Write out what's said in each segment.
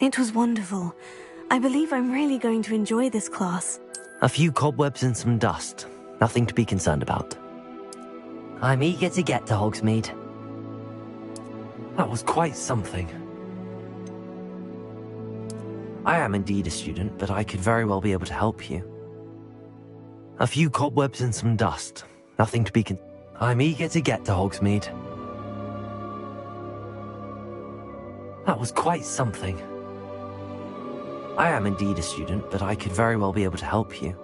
It was wonderful. I believe I'm really going to enjoy this class. A few cobwebs and some dust. Nothing to be concerned about. I'm eager to get to Hogsmeade. That was quite something. I am indeed a student, but I could very well be able to help you. A few cobwebs and some dust. Nothing to be I'm eager to get to Hogsmeade. That was quite something. I am indeed a student, but I could very well be able to help you.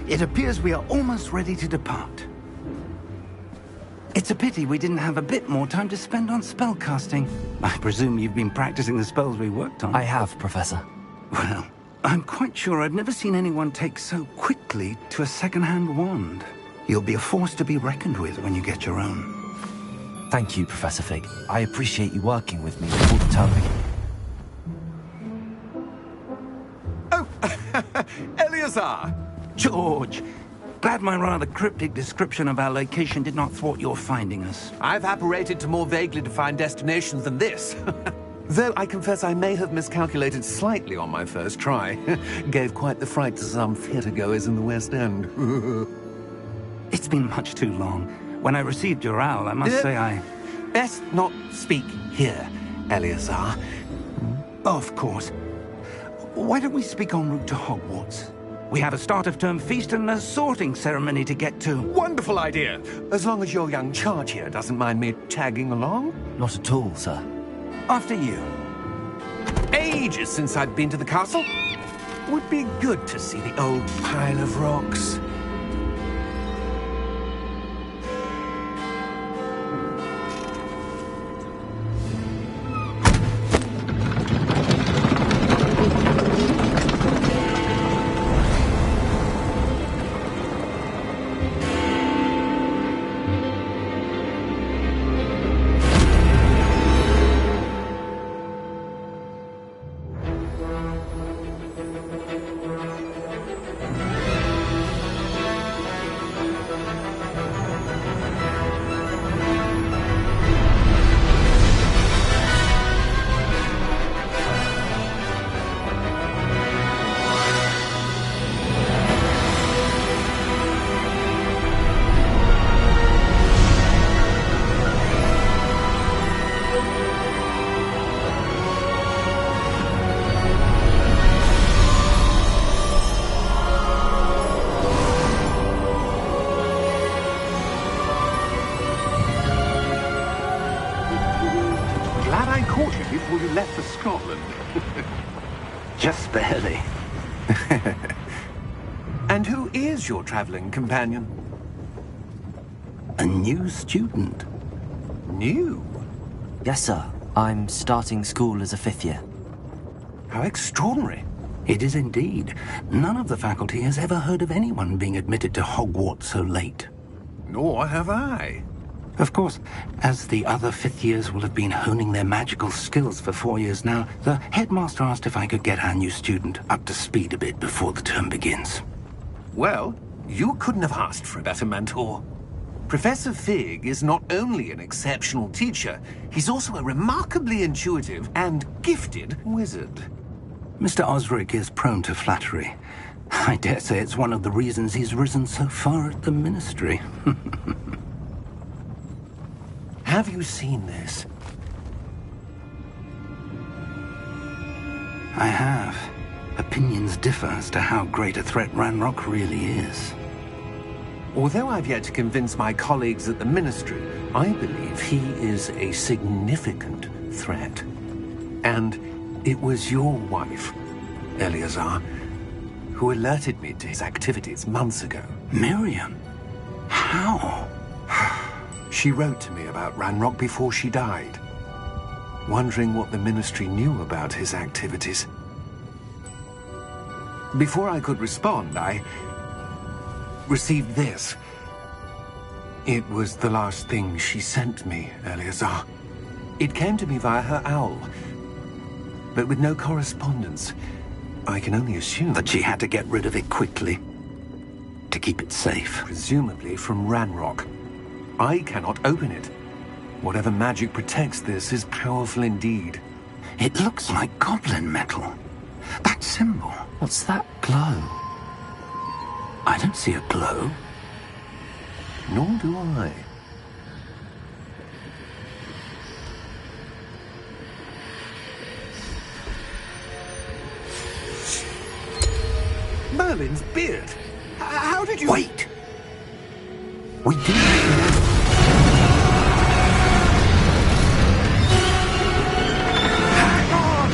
It appears we are almost ready to depart. It's a pity we didn't have a bit more time to spend on spellcasting. I presume you've been practicing the spells we worked on. I have, Professor. Well, I'm quite sure I've never seen anyone take so quickly to a second-hand wand. You'll be a force to be reckoned with when you get your own. Thank you, Professor Fig. I appreciate you working with me before the term begins. Oh, Eleazar! George! Glad my rather cryptic description of our location did not thwart your finding us. I've apparated to more vaguely defined destinations than this. Though I confess I may have miscalculated slightly on my first try. Gave quite the fright to some theatre-goers in the West End. It's been much too long. When I received your owl, I must say I... Best not speak here, Eleazar. Of course. Why don't we speak en route to Hogwarts? We have a start-of-term feast and a sorting ceremony to get to. Wonderful idea! As long as your young charge here doesn't mind me tagging along. Not at all, sir. After you. Ages since I'd been to the castle. Would be good to see the old pile of rocks. Before you left for Scotland. Just barely. And who is your traveling companion? A new student. New? Yes, sir. I'm starting school as a 5th year. How extraordinary. It is indeed. None of the faculty has ever heard of anyone being admitted to Hogwarts so late. Nor have I. Of course, as the other fifth years will have been honing their magical skills for 4 years now, the headmaster asked if I could get our new student up to speed a bit before the term begins. Well, you couldn't have asked for a better mentor. Professor Fig is not only an exceptional teacher, he's also a remarkably intuitive and gifted wizard. Mr. Osric is prone to flattery. I dare say it's one of the reasons he's risen so far at the Ministry. Have you seen this? I have. Opinions differ as to how great a threat Ranrock really is. Although I've yet to convince my colleagues at the Ministry, I believe he is a significant threat. And it was your wife, Eleazar, who alerted me to his activities months ago. Miriam? How? She wrote to me about Ranrock before she died, wondering what the Ministry knew about his activities. Before I could respond, I received this. It was the last thing she sent me, Eleazar. It came to me via her owl, but with no correspondence. I can only assume That she had to get rid of it quickly, to keep it safe. presumably from Ranrock. I cannot open it. Whatever magic protects this is powerful indeed. It looks like goblin metal. That symbol. What's that glow? I don't see a glow. Nor do I. Merlin's beard. How did you... Wait! We do know. Hang on!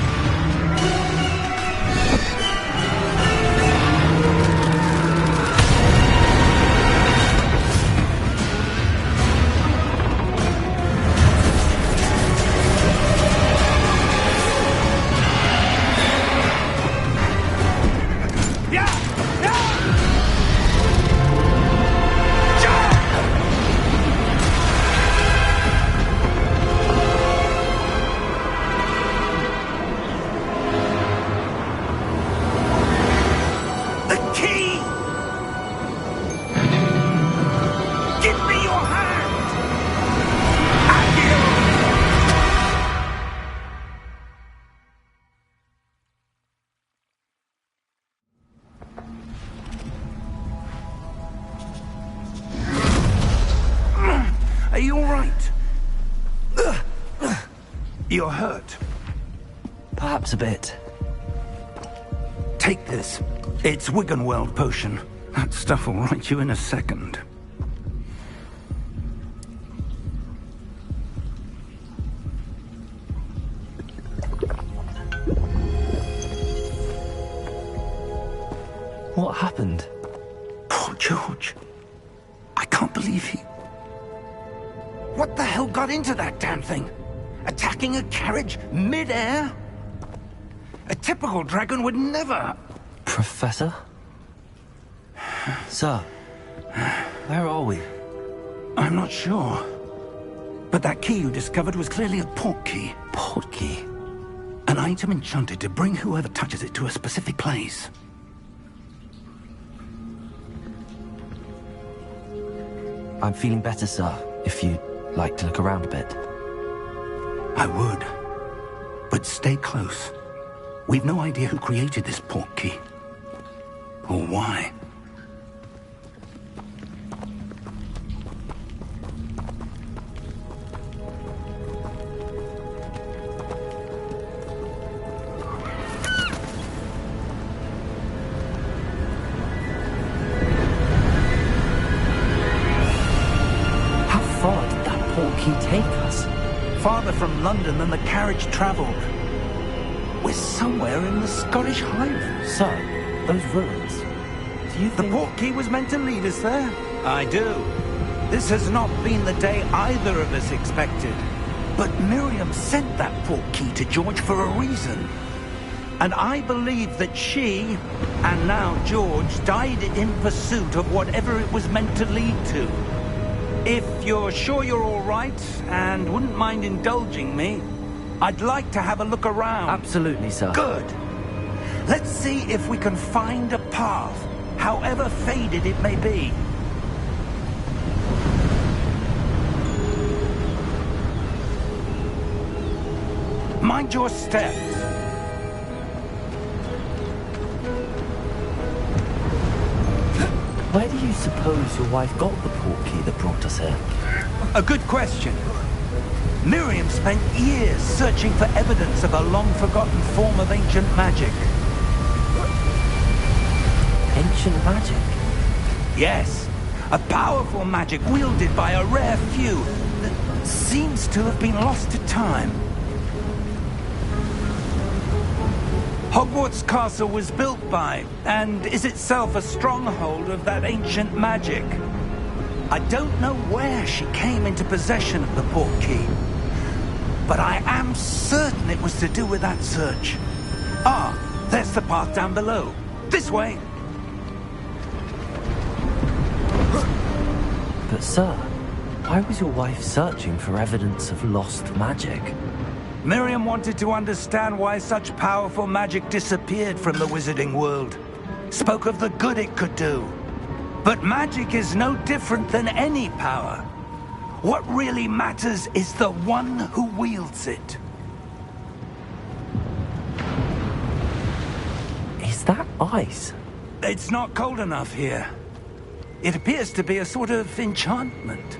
Are you all right? You're hurt. Perhaps a bit. Take this. It's Wiggenweld potion. That stuff will right you in a second. What happened? Poor George. I can't believe he... What the hell got into that damn thing? Attacking a carriage mid-air? A typical dragon would never... Professor? Sir, where are we? I'm not sure. But that key you discovered was clearly a port key. Port key? An item enchanted to bring whoever touches it to a specific place. I'm feeling better, sir, if you'd like to look around a bit. I would. But stay close. We've no idea who created this port key. Or why. How far did that port key take us? Farther from London than the carriage travelled. We're somewhere in the Scottish Highlands. Sir, those ruins. Do you The think... port key was meant to lead us there. I do. This has not been the day either of us expected. But Miriam sent that port key to George for a reason. And I believe that she, and now George, died in pursuit of whatever it was meant to lead to. If you're sure you're all right, and wouldn't mind indulging me, I'd like to have a look around. Absolutely, sir. Good. Let's see if we can find a path, however faded it may be. Mind your steps. Where do you suppose your wife got the portkey that brought us here? A good question. Miriam spent years searching for evidence of a long-forgotten form of ancient magic. Ancient magic? Yes, a powerful magic wielded by a rare few that seems to have been lost to time. Hogwarts Castle was built by, and is itself a stronghold of that ancient magic. I don't know where she came into possession of the portkey, but I am certain it was to do with that search. Ah, there's the path down below. This way. But sir, why was your wife searching for evidence of lost magic? Miriam wanted to understand why such powerful magic disappeared from the wizarding world. Spoke of the good it could do. But magic is no different than any power. What really matters is the one who wields it. Is that ice? It's not cold enough here. It appears to be a sort of enchantment.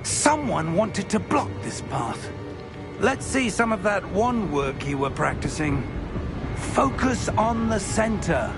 Someone wanted to block this path. Let's see some of that wand work you were practicing. Focus on the center.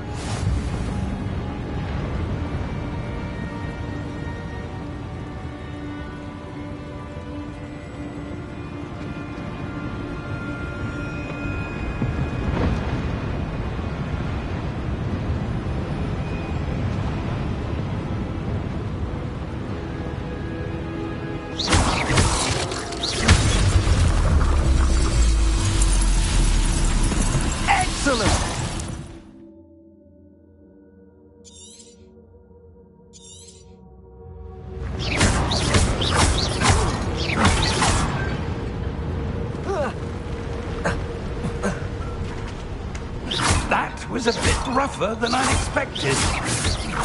That was a bit rougher than I expected.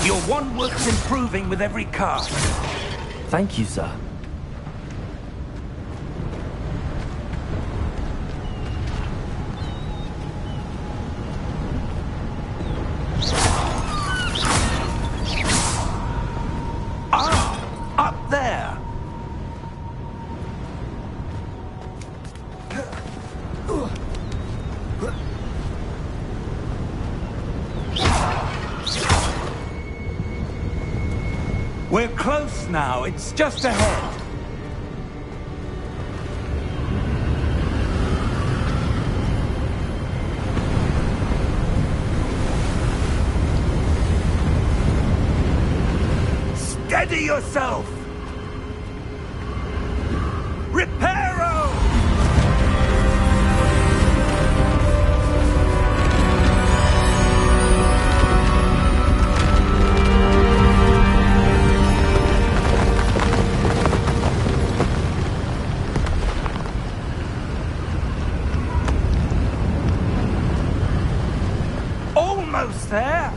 Your wand work's improving with every cast. Thank you, sir. Ah, up there. We're close now. It's just ahead. Steady yourself! Reparo! Almost there!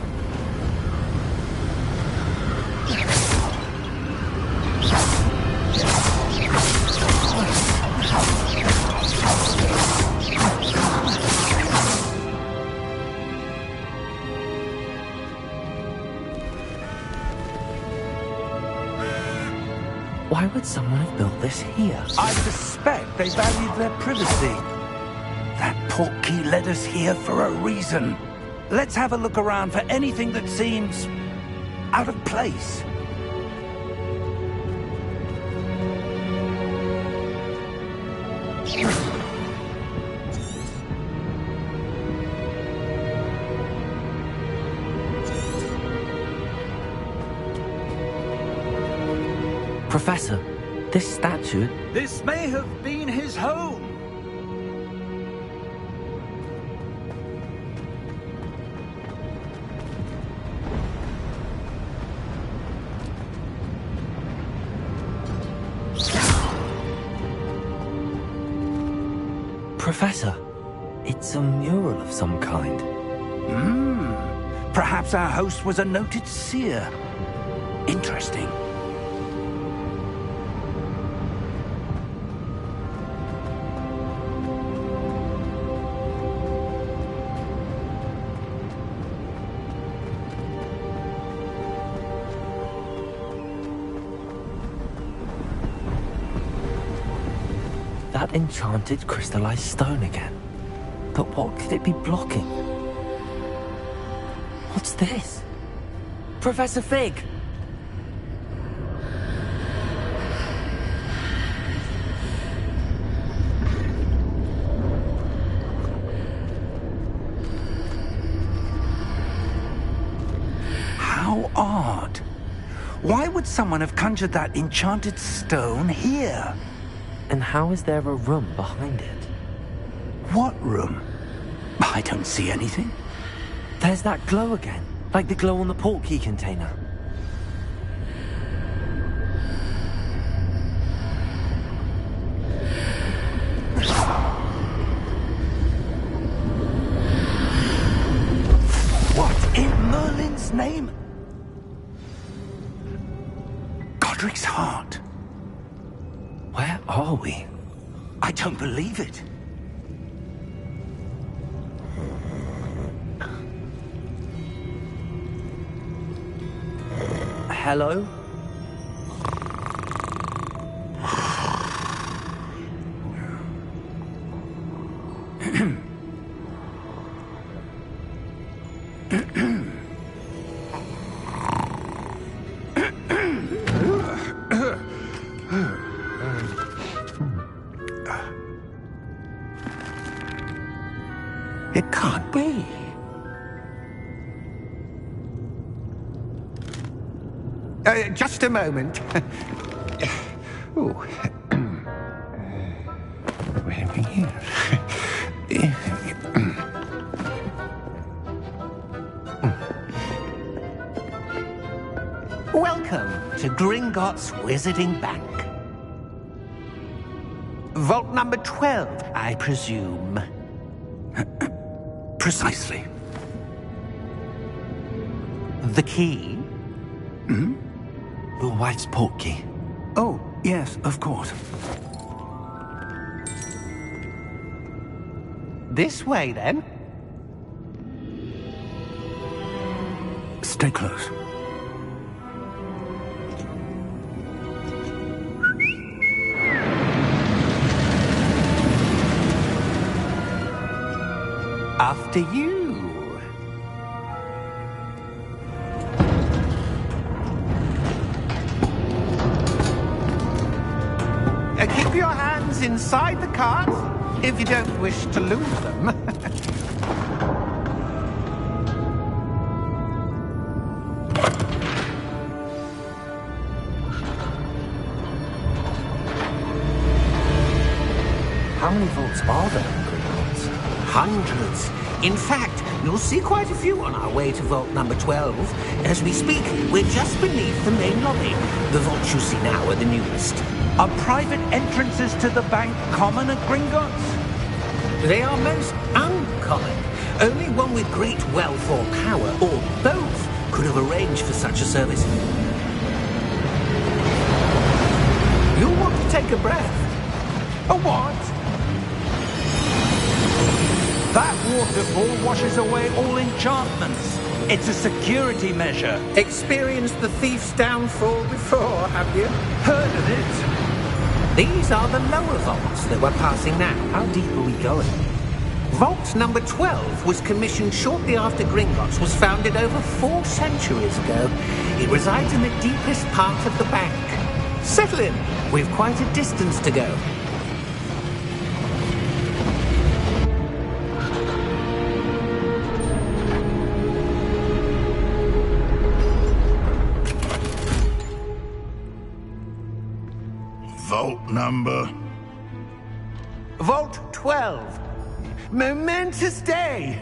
Why would someone have built this here? I suspect they valued their privacy. That portkey led us here for a reason. Let's have a look around for anything that seems out of place. Professor, this statue... This may have been his home. Professor, it's a mural of some kind. Perhaps our host was a noted seer. Interesting. That enchanted crystallized stone again. But what could it be blocking? What's this? Professor Fig! How odd. Why would someone have conjured that enchanted stone here? And how is there a room behind it? What room? I don't see anything. There's that glow again, like the glow on the portkey container. What in Merlin's name? Godric's heart. Where are we? I don't believe it. Hello? It can't be. Just a moment. Oh. Where are we here? Welcome to Gringotts Wizarding Bank. Vault number 12, I presume. Precisely. The key? Your wife's portkey. Oh, yes, of course. This way, then. Stay close. After you. Keep your hands inside the cart if you don't wish to lose them. How many vaults are there in Gringotts? Hundreds. In fact, you'll see quite a few on our way to vault number 12. As we speak, we're just beneath the main lobby. The vaults you see now are the newest. Are private entrances to the bank common at Gringotts? They are most uncommon. Only one with great wealth or power, or both, could have arranged for such a service. You'll want to take a breath. A what? That waterfall washes away all enchantments. It's a security measure. Experienced the thief's downfall before, have you? Heard of it? These are the lower vaults that we're passing now. How deep are we going? Vault number 12 was commissioned shortly after Gringotts was founded over 4 centuries ago. It resides in the deepest part of the bank. Settle in. We've quite a distance to go. Vault number? Vault 12. Momentous day.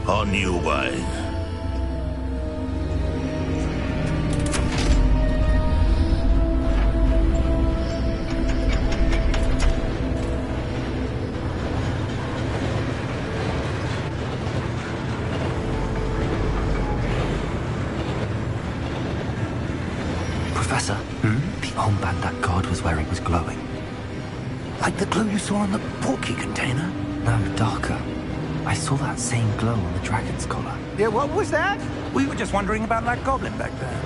On your way. And that god was where it was glowing. Like the glow you saw on the porky container? No, darker. I saw that same glow on the dragon's collar. Yeah, what was that? We were just wondering about that goblin back there.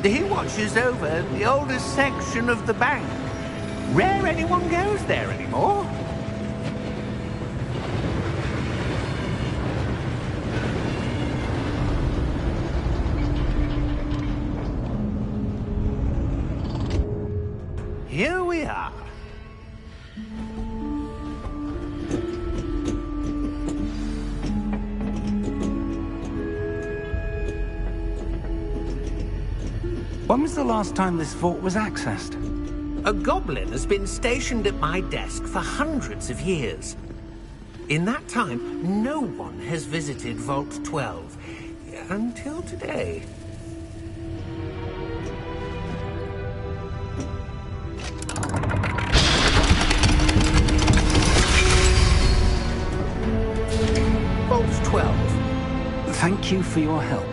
He watches over the oldest section of the bank. Rare anyone goes there anymore. Here we are. When was the last time this vault was accessed? A goblin has been stationed at my desk for hundreds of years. In that time, no one has visited Vault 12. Until today. Vault 12. Thank you for your help.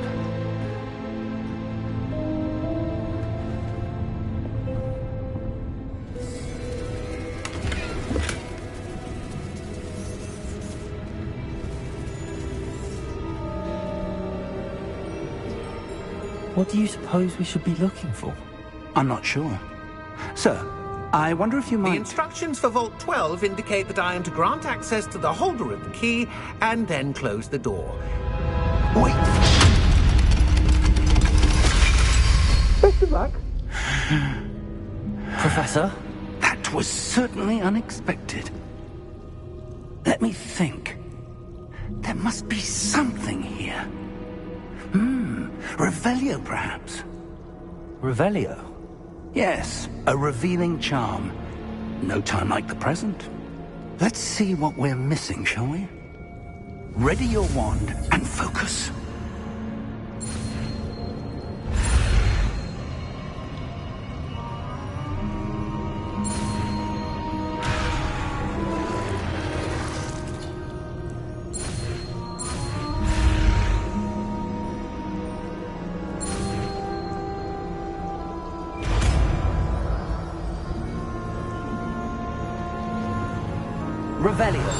What do you suppose we should be looking for? I'm not sure. Sir, I wonder if you might... The instructions for Vault 12 indicate that I am to grant access to the holder of the key and then close the door. Wait! Best of luck. Professor? That was certainly unexpected. Let me think. There must be something here. Revelio, perhaps? Revelio? Yes, a revealing charm. No time like the present. Let's see what we're missing, shall we? Ready your wand and focus. Revelio.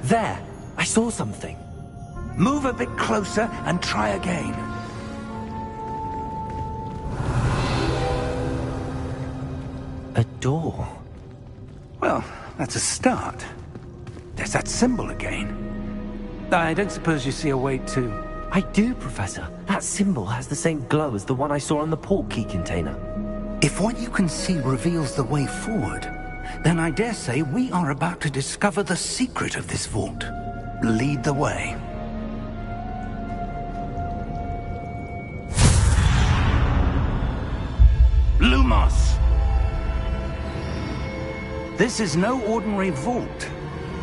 There! I saw something. Move a bit closer and try again. A door. Well, that's a start. There's that symbol again. I don't suppose you see a way to... I do, Professor. That symbol has the same glow as the one I saw on the port key container. If what you can see reveals the way forward, then I dare say we are about to discover the secret of this vault. Lead the way. Lumos! This is no ordinary vault.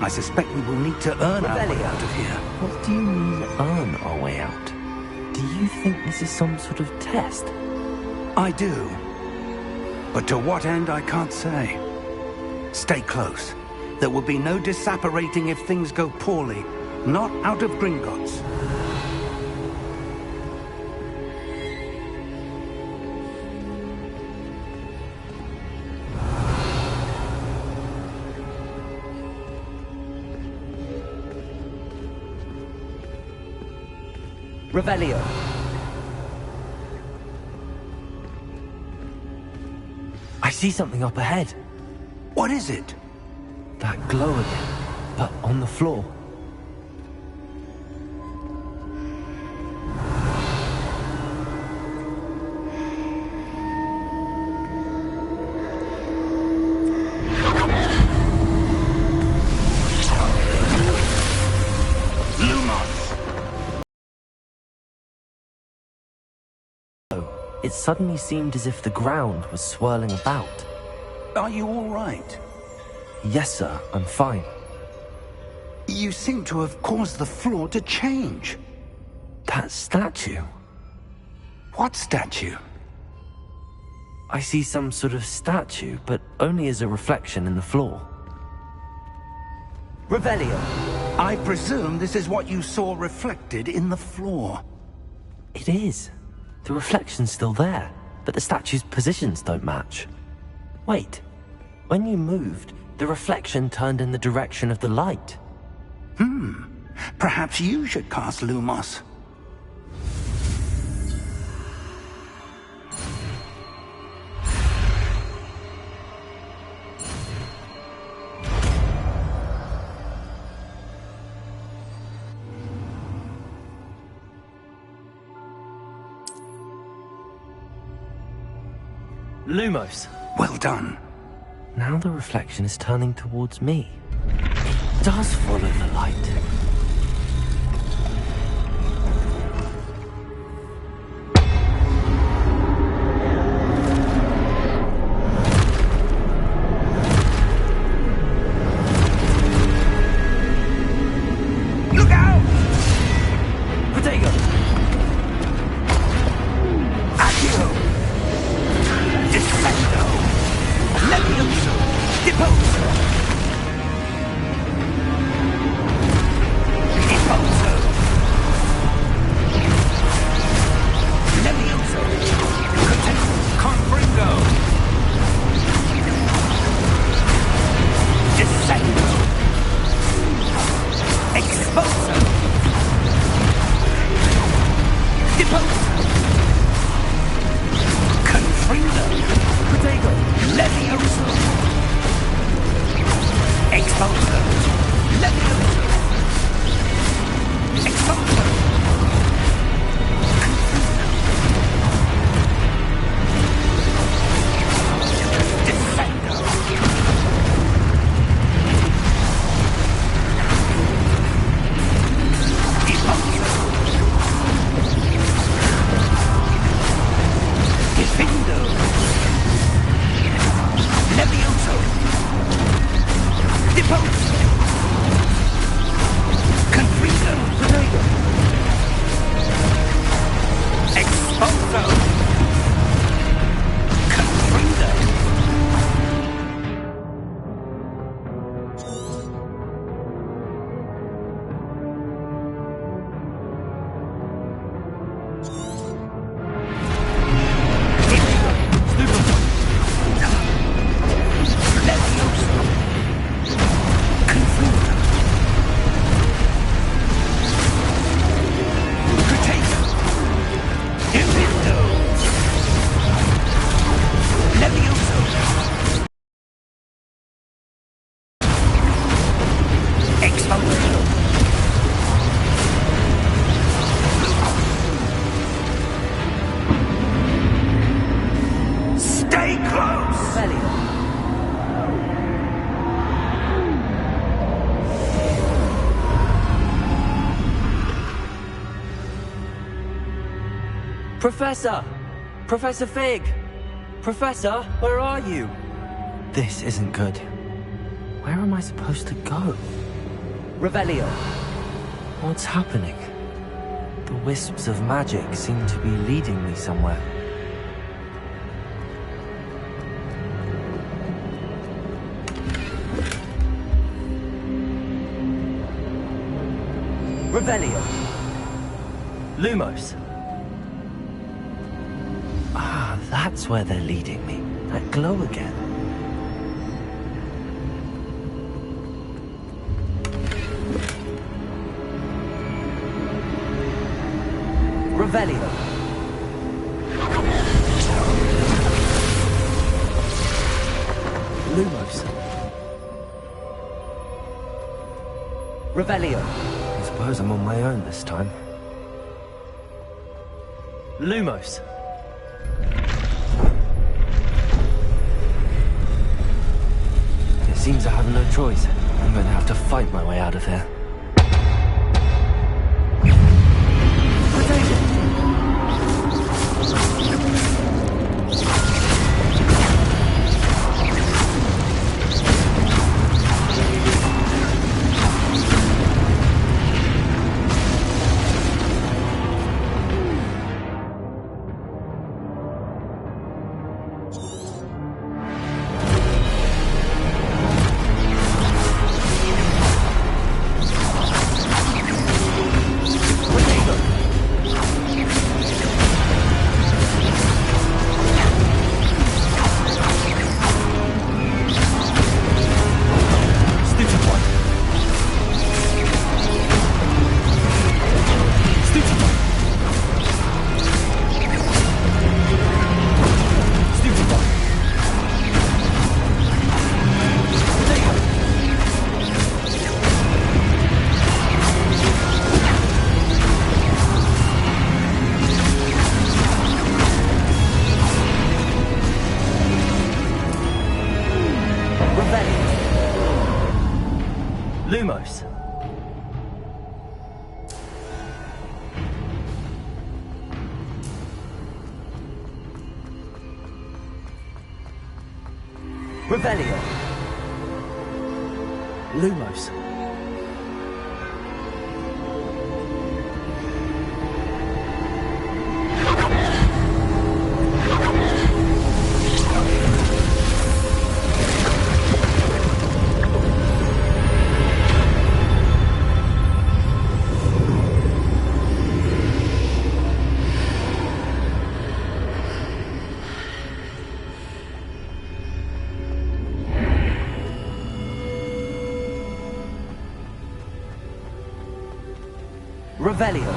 I suspect we will need to earn our way out of here. What do you mean, earn our way out? Do you think this is some sort of test? I do. But to what end, I can't say. Stay close. There will be no disapparating if things go poorly. Not out of Gringotts. Revelio. I see something up ahead. What is it? That glow again, but on the floor. It suddenly seemed as if the ground was swirling about. Are you all right? Yes, sir, I'm fine. You seem to have caused the floor to change. That statue? What statue? I see some sort of statue, but only as a reflection in the floor. Revelio. I presume this is what you saw reflected in the floor. It is. The reflection's still there. but the statue's positions don't match. Wait, when you moved, the reflection turned in the direction of the light. Perhaps you should cast Lumos. Lumos. Well done. Now the reflection is turning towards me. It does follow the light. Look out! Protego! Accio! Descendo! Levioso! Deposo! Deposo! Levioso! Confringo! Descendo! Exposo! Deposo! Confringo! Protego! Levioso! Exposo! Levioso! Exposo! Descendo! Deposo! Defendo! Levioso! Deposo! Confringo! Protego! Exposo! Confringo! Levioso! Confringo! Protego! Defendo! Levioso! Exposo! Stay close! Velio. Professor! Professor Fig! Professor, where are you? This isn't good. Where am I supposed to go? Revelio. What's happening? The wisps of magic seem to be leading me somewhere. Revelio. Lumos. Ah, that's where they're leading me. That glow again. Revelio. Lumos. Revelio. I suppose I'm on my own this time. Lumos. It seems I have no choice. I'm going to have to fight my way out of here. Revelio. Lumos. Revelio. Lumos. Revelio.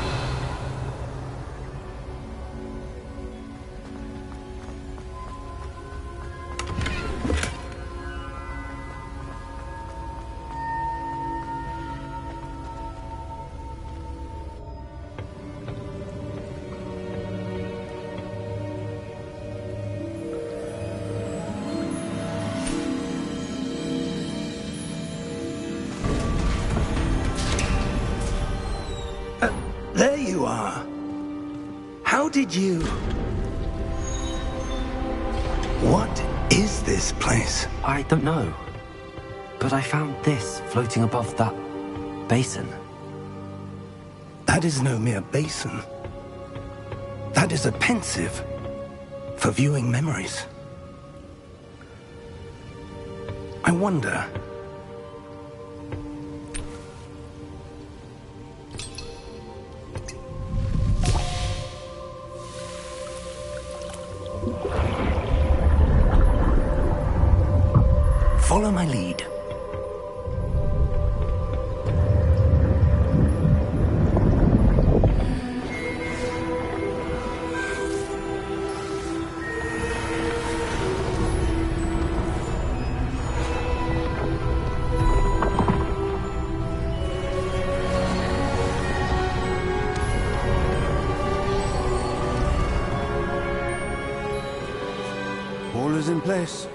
There you are. How did you... What is this place? I don't know. But I found this floating above that basin. That is no mere basin. That is a pensive for viewing memories. I wonder... Follow my lead. All is in place.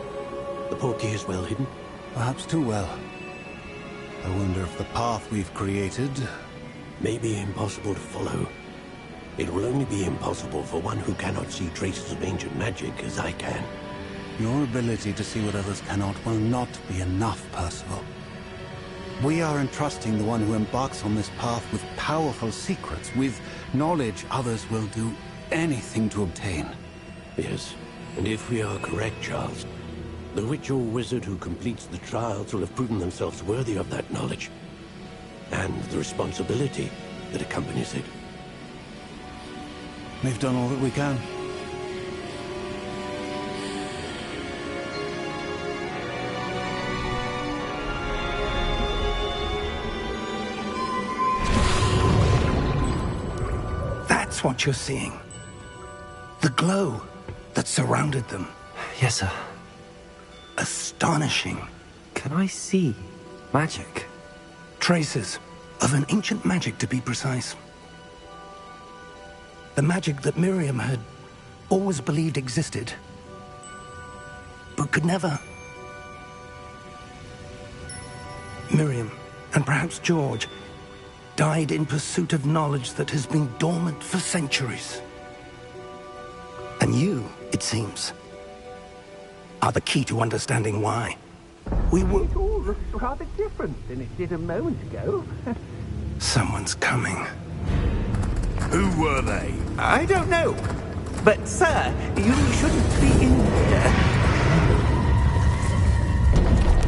The portkey is well hidden. Perhaps too well. I wonder if the path we've created... May be impossible to follow. It will only be impossible for one who cannot see traces of ancient magic as I can. Your ability to see what others cannot will not be enough, Percival. We are entrusting the one who embarks on this path with powerful secrets, with knowledge others will do anything to obtain. Yes, and if we are correct, Charles, the witch or wizard who completes the trials will have proven themselves worthy of that knowledge, and the responsibility that accompanies it. We've done all that we can. That's what you're seeing. The glow that surrounded them. Yes, sir. Astonishing. Can I see magic? Traces of an ancient magic, to be precise. The magic that Miriam had always believed existed, but could never. Miriam, and perhaps George, died in pursuit of knowledge that has been dormant for centuries. And you, it seems, are the key to understanding why. We were... It all looks rather different than it did a moment ago. Someone's coming. Who were they? I don't know. But, sir, you shouldn't be in here.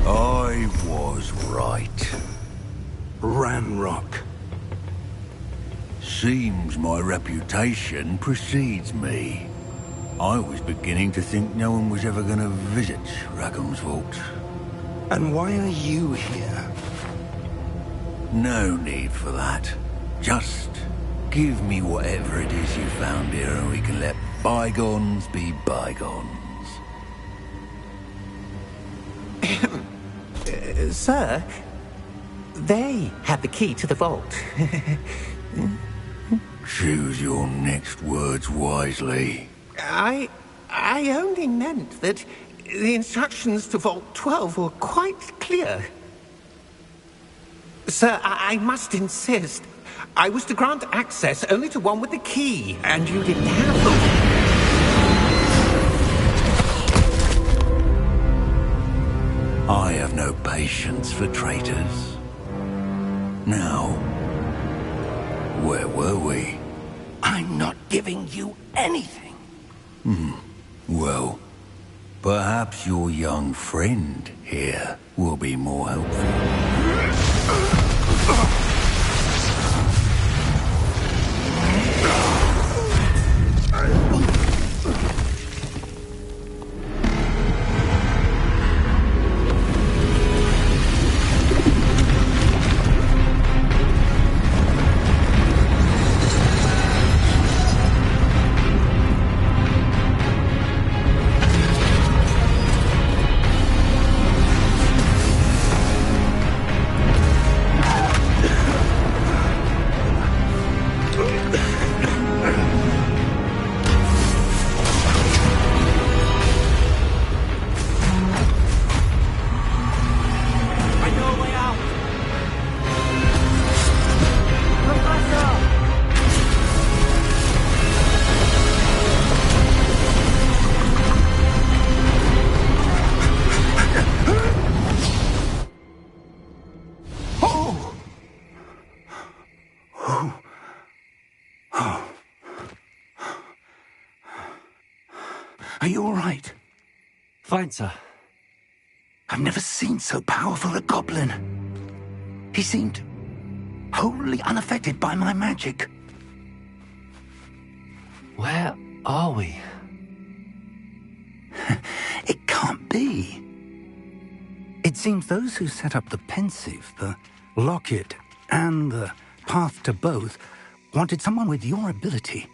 I was right. Ramrock. Seems my reputation precedes me. I was beginning to think no one was ever going to visit Rackham's vault. And why are you here? No need for that. Just give me whatever it is you found here and we can let bygones be bygones. Sir, they have the key to the vault. Choose your next words wisely. I only meant that The instructions to Vault 12 were quite clear. Sir, I must insist. I was to grant access only to one with the key, and you didn't have them. I have no patience for traitors. Now, where were we? I'm not giving you anything. Well, perhaps your young friend here will be more helpful. Are you all right? Fine, sir. I've never seen so powerful a goblin. He seemed wholly unaffected by my magic. Where are we? It can't be. It seems those who set up the pensive, the locket, and the path to both wanted someone with your ability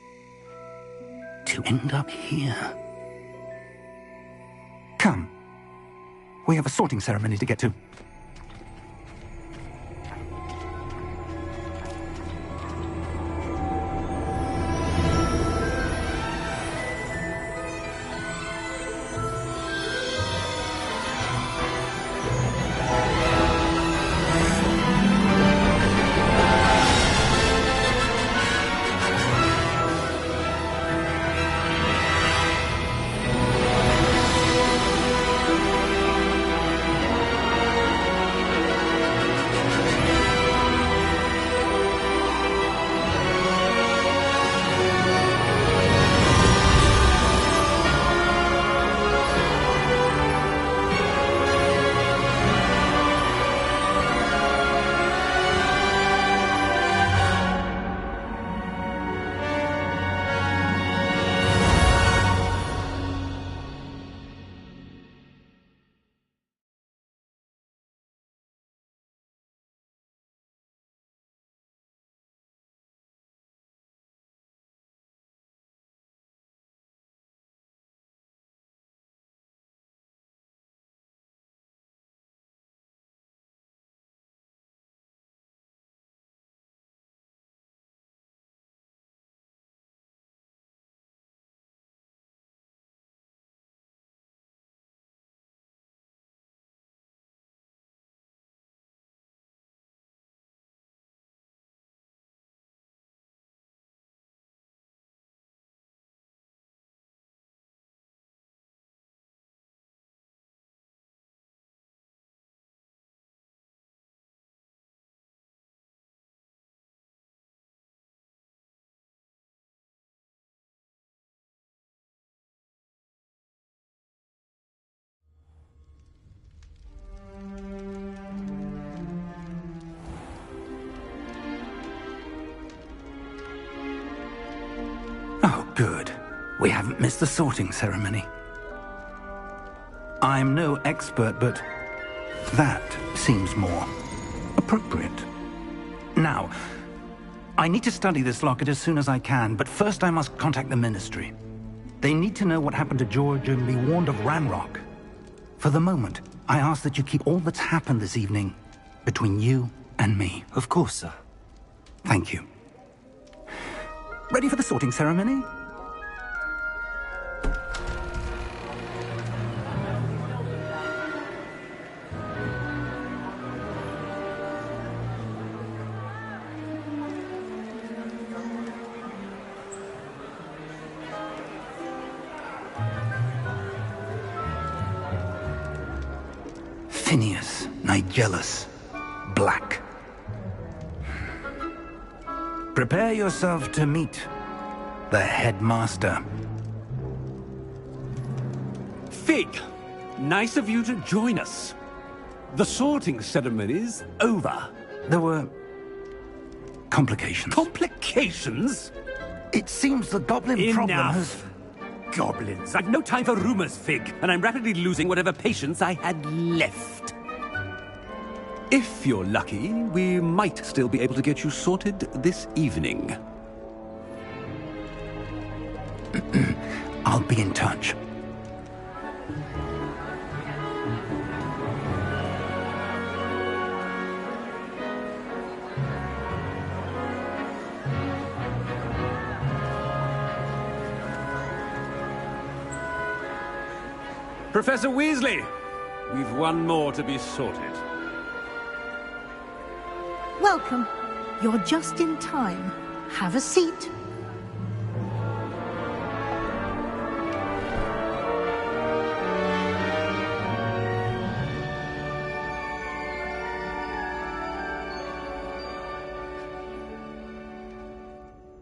to end up here. Come. We have a sorting ceremony to get to. Oh, good. We haven't missed the sorting ceremony. I'm no expert, but that seems more appropriate. Now, I need to study this locket as soon as I can, but first I must contact the Ministry. They need to know what happened to George and be warned of Ranrock. For the moment, I ask that you keep all that's happened this evening between you and me. Of course, sir. Thank you. Ready for the sorting ceremony? Tinius, Nigellus, Black. Prepare yourself to meet the headmaster. Fig, nice of you to join us. The sorting ceremony's over. There were complications. Complications? It seems the goblin problem has... Enough! Goblins. I've no time for rumors, Fig, and I'm rapidly losing whatever patience I had left. If you're lucky, we might still be able to get you sorted this evening. I'll be in touch. Professor Weasley, we've one more to be sorted. Welcome. You're just in time. Have a seat.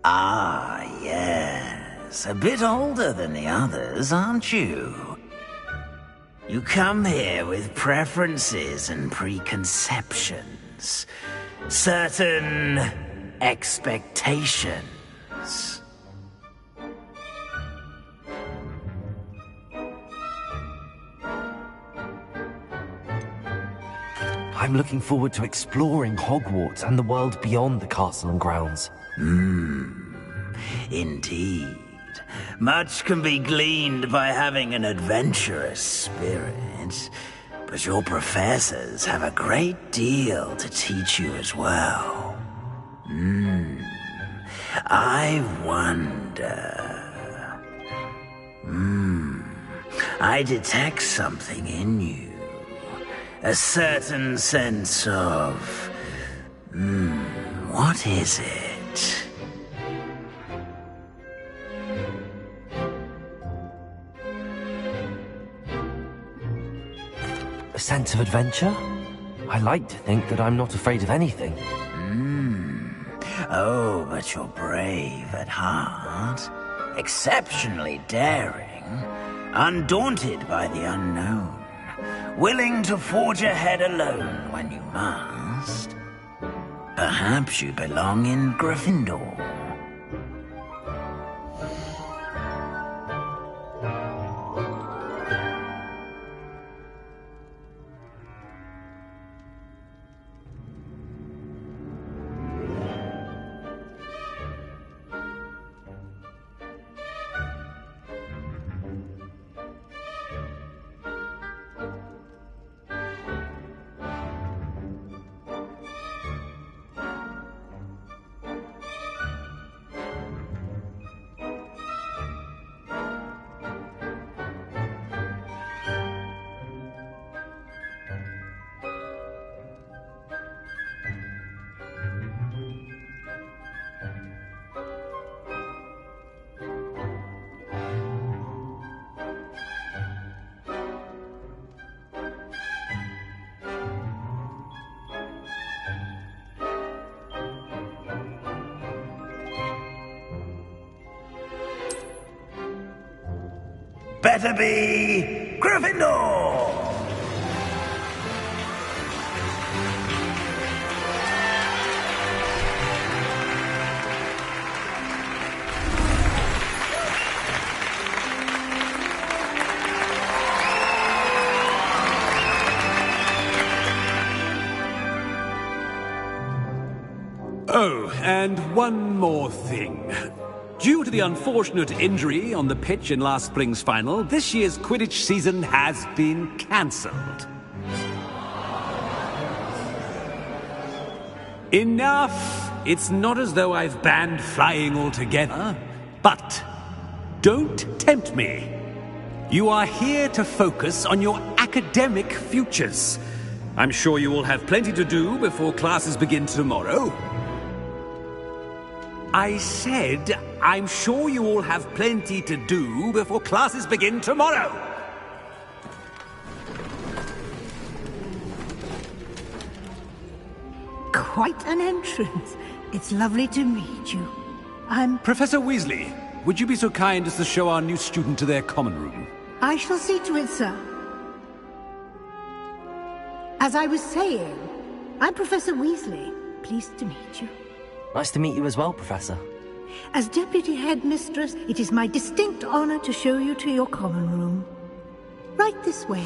Ah, yes. A bit older than the others, aren't you? You come here with preferences and preconceptions. Certain expectations. I'm looking forward to exploring Hogwarts and the world beyond the castle and grounds. Indeed. Much can be gleaned by having an adventurous spirit, but your professors have a great deal to teach you as well. I wonder... I detect something in you. A certain sense of... what is it? A sense of adventure? I like to think that I'm not afraid of anything. Oh, but you're brave at heart. Exceptionally daring. Undaunted by the unknown. Willing to forge ahead alone when you must. Perhaps you belong in Gryffindor. Better be Gryffindor! Oh, and one more thing. Due to the unfortunate injury on the pitch in last spring's final, this year's Quidditch season has been cancelled. Enough! It's not as though I've banned flying altogether, but don't tempt me. You are here to focus on your academic futures. I'm sure you will have plenty to do before classes begin tomorrow. I said, I'm sure you all have plenty to do before classes begin tomorrow. quite an entrance. It's lovely to meet you. I'm... Professor Weasley, would you be so kind as to show our new student to their common room? I shall see to it, sir. As I was saying, I'm Professor Weasley. Pleased to meet you. Nice to meet you as well, Professor. As Deputy Headmistress, it is my distinct honor to show you to your common room. Right this way.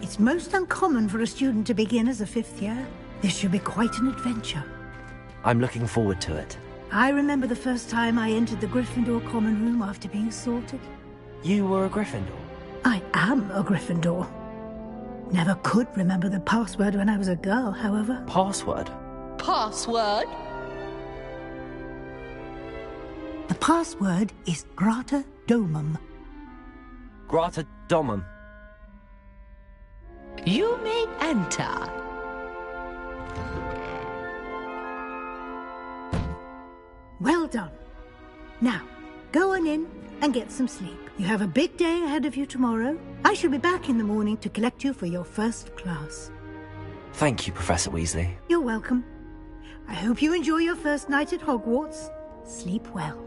It's most uncommon for a student to begin as a 5th year. This should be quite an adventure. I'm looking forward to it. I remember the first time I entered the Gryffindor common room after being sorted. You were a Gryffindor? I am a Gryffindor. Never could remember the password when I was a girl, however. Password? Password? The password is Grata Domum. Grata Domum. You may enter. Well done. Now, go on in and get some sleep. You have a big day ahead of you tomorrow. I shall be back in the morning to collect you for your first class. Thank you, Professor Weasley. You're welcome. I hope you enjoy your first night at Hogwarts. Sleep well.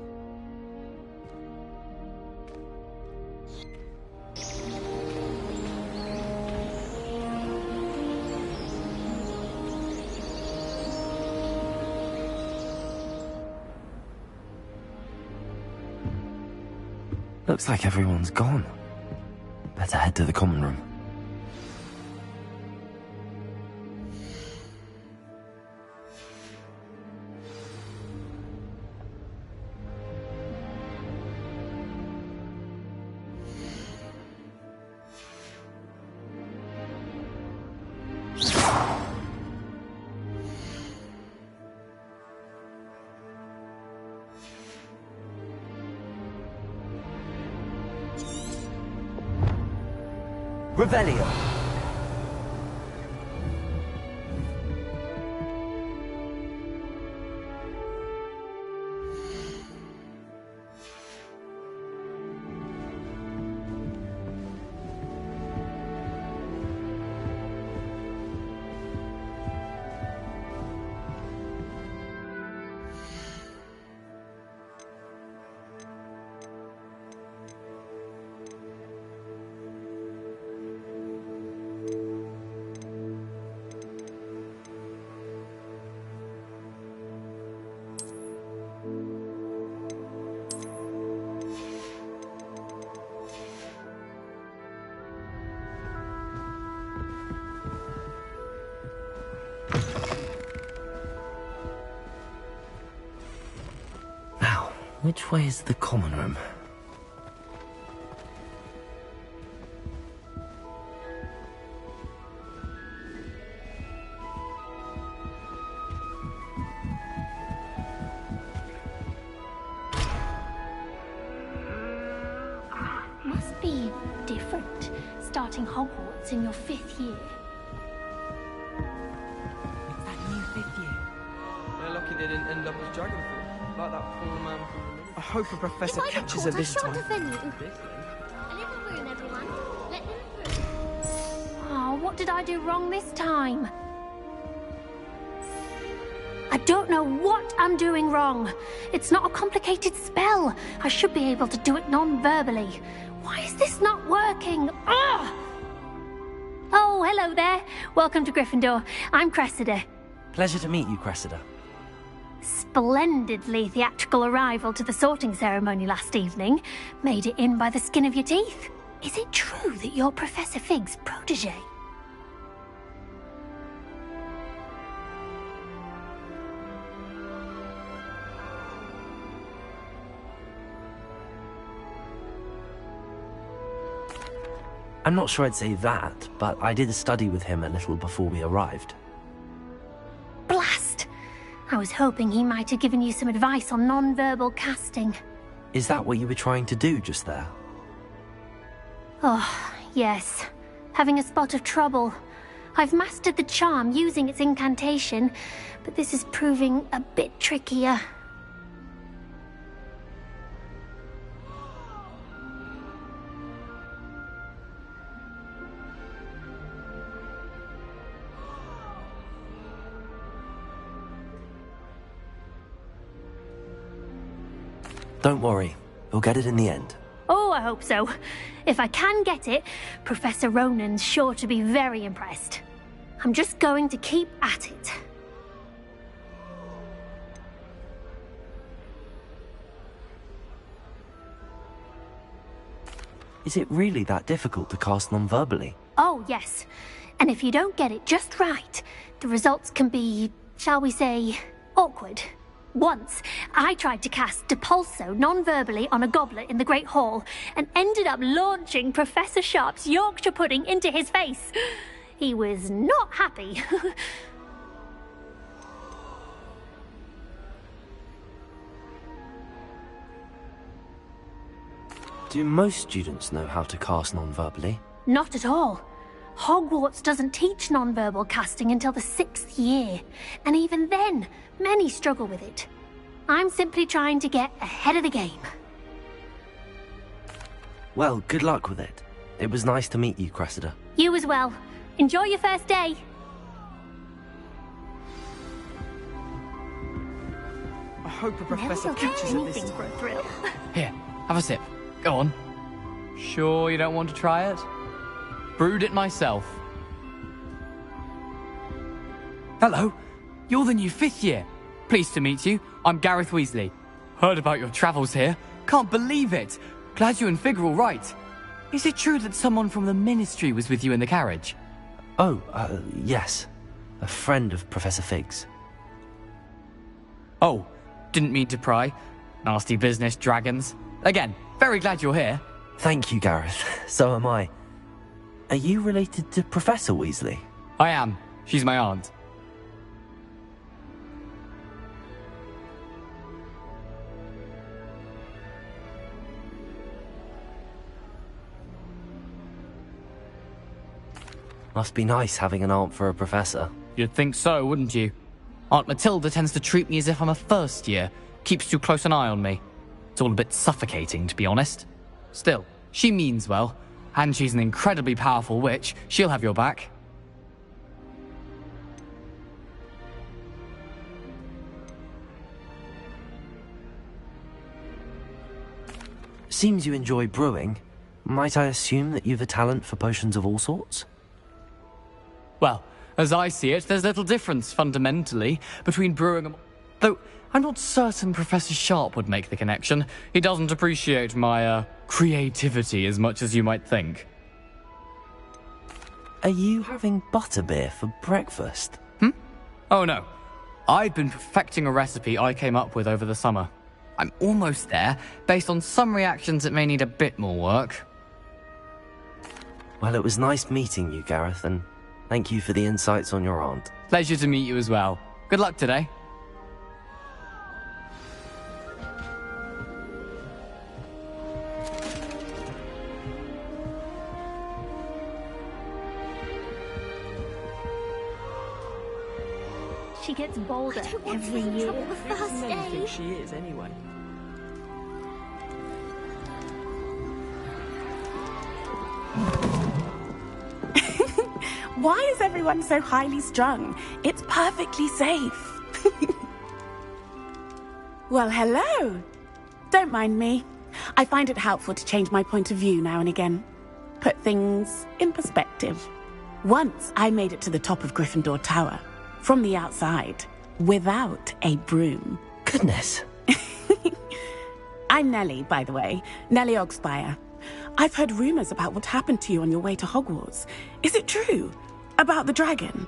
Looks like everyone's gone. Better head to the common room. Revelio. Which way is the common room? Must be different, starting Hogwarts in your 5th year. It's that new 5th year. They're lucky they didn't end up as Dragonfall, like that poor man from the middle. I hope a professor catches her this time. A little room, everyone. Let them through. Oh, what did I do wrong this time? I don't know what I'm doing wrong. It's not a complicated spell. I should be able to do it non-verbally. Why is this not working? Ugh! Oh, hello there. Welcome to Gryffindor. I'm Cressida. Pleasure to meet you, Cressida. Splendidly theatrical arrival to the sorting ceremony last evening. Made it in by the skin of your teeth. Is it true that you're Professor Fig's protege? I'm not sure I'd say that, but I did study with him a little before we arrived. Blast! I was hoping he might have given you some advice on non-verbal casting. Is that what you were trying to do just there? Oh, yes. Having a spot of trouble. I've mastered the charm using its incantation, but this is proving a bit trickier. Don't worry. We'll get it in the end. Oh, I hope so. If I can get it, Professor Ronan's sure to be very impressed. I'm just going to keep at it. Is it really that difficult to cast non-verbally? Oh, yes. And if you don't get it just right, the results can be, shall we say, awkward. Once, I tried to cast Depulso non-verbally on a goblet in the Great Hall and ended up launching Professor Sharp's Yorkshire pudding into his face. He was not happy. Do most students know how to cast non-verbally? Not at all. Hogwarts doesn't teach non-verbal casting until the 6th year, and even then, many struggle with it. I'm simply trying to get ahead of the game. Well, good luck with it. It was nice to meet you, Cressida. You as well. Enjoy your first day. I hope a professor catches her this Anything time. for a thrill. Here, have a sip. Go on. Sure you don't want to try it? Brewed it myself. Hello, you're the new 5th year. Pleased to meet you. I'm Gareth Weasley. Heard about your travels here. Can't believe it. Glad you and Fig are all right. Is it true that someone from the Ministry was with you in the carriage? Oh, yes. A friend of Professor Fig's. Oh, didn't mean to pry. Nasty business, dragons. Again, very glad you're here. Thank you, Gareth. So am I. Are you related to Professor Weasley? I am. She's my aunt. Must be nice having an aunt for a professor. You'd think so, wouldn't you? Aunt Matilda tends to treat me as if I'm a first year. Keeps too close an eye on me. It's all a bit suffocating, to be honest. Still, she means well. And she's an incredibly powerful witch. She'll have your back. Seems you enjoy brewing. Might I assume that you've a talent for potions of all sorts? Well, as I see it, there's little difference, fundamentally, between brewing and... Though, I'm not certain Professor Sharp would make the connection. He doesn't appreciate my, creativity as much as you might think. Are you having butterbeer for breakfast? Oh no. I've been perfecting a recipe I came up with over the summer. I'm almost there. Based on some reactions, it may need a bit more work. Well, it was nice meeting you, Gareth, and thank you for the insights on your aunt. Pleasure to meet you as well. Good luck today. She gets bolder every year. Who do you think she is, anyway? Why is everyone so highly strung? It's perfectly safe. Well, hello. Don't mind me. I find it helpful to change my point of view now and again. Put things in perspective. Once I made it to the top of Gryffindor Tower, from the outside, without a broom. Goodness. I'm Nellie, by the way. Nellie Ogspire. I've heard rumors about what happened to you on your way to Hogwarts. Is it true? About the dragon?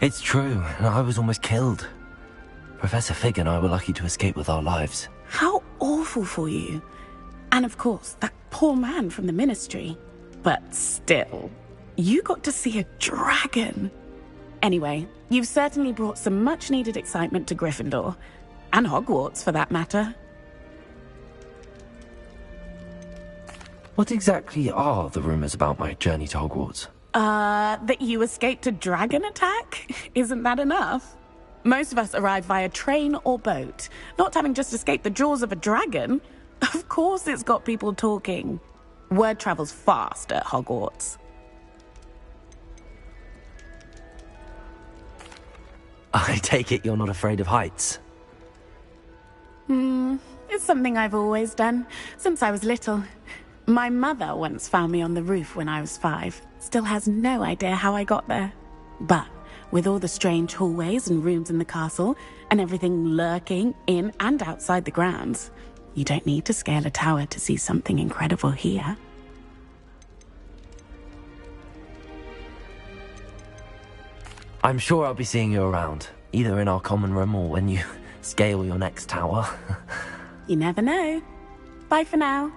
It's true, and I was almost killed. Professor Fig and I were lucky to escape with our lives. How awful for you. And of course, that poor man from the Ministry. But still, you got to see a dragon. Anyway, you've certainly brought some much-needed excitement to Gryffindor. And Hogwarts, for that matter. What exactly are the rumors about my journey to Hogwarts? That you escaped a dragon attack? Isn't that enough? Most of us arrive via train or boat, not having just escaped the jaws of a dragon. Of course it's got people talking. Word travels fast at Hogwarts. I take it you're not afraid of heights. It's something I've always done, since I was little. My mother once found me on the roof when I was 5. Still has no idea how I got there. But with all the strange hallways and rooms in the castle, and everything lurking in and outside the grounds, you don't need to scale a tower to see something incredible here. I'm sure I'll be seeing you around, either in our common room or when you scale your next tower. You never know. Bye for now.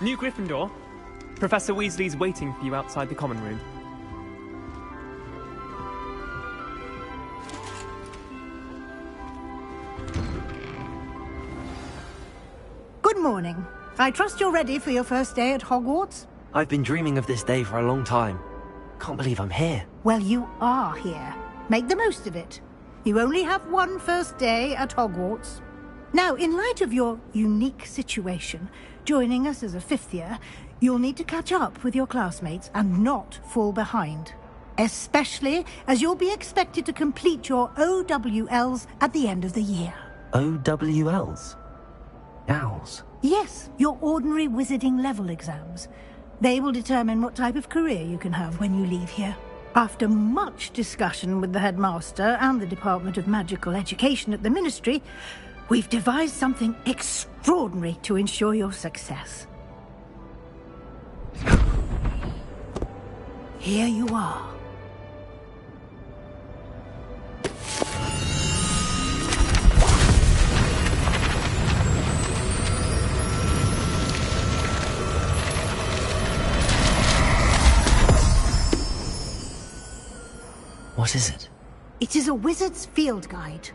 New Gryffindor. Professor Weasley's waiting for you outside the common room. Good morning. I trust you're ready for your first day at Hogwarts? I've been dreaming of this day for a long time. Can't believe I'm here. Well, you are here. Make the most of it. You only have one first day at Hogwarts. Now, in light of your unique situation, joining us as a 5th year, you'll need to catch up with your classmates and not fall behind. Especially as you'll be expected to complete your OWLs at the end of the year. OWLs? Owls? Yes, your ordinary wizarding level exams. They will determine what type of career you can have when you leave here. After much discussion with the headmaster and the Department of Magical Education at the Ministry, we've devised something extraordinary to ensure your success. Here you are. What is it? It is a wizard's field guide.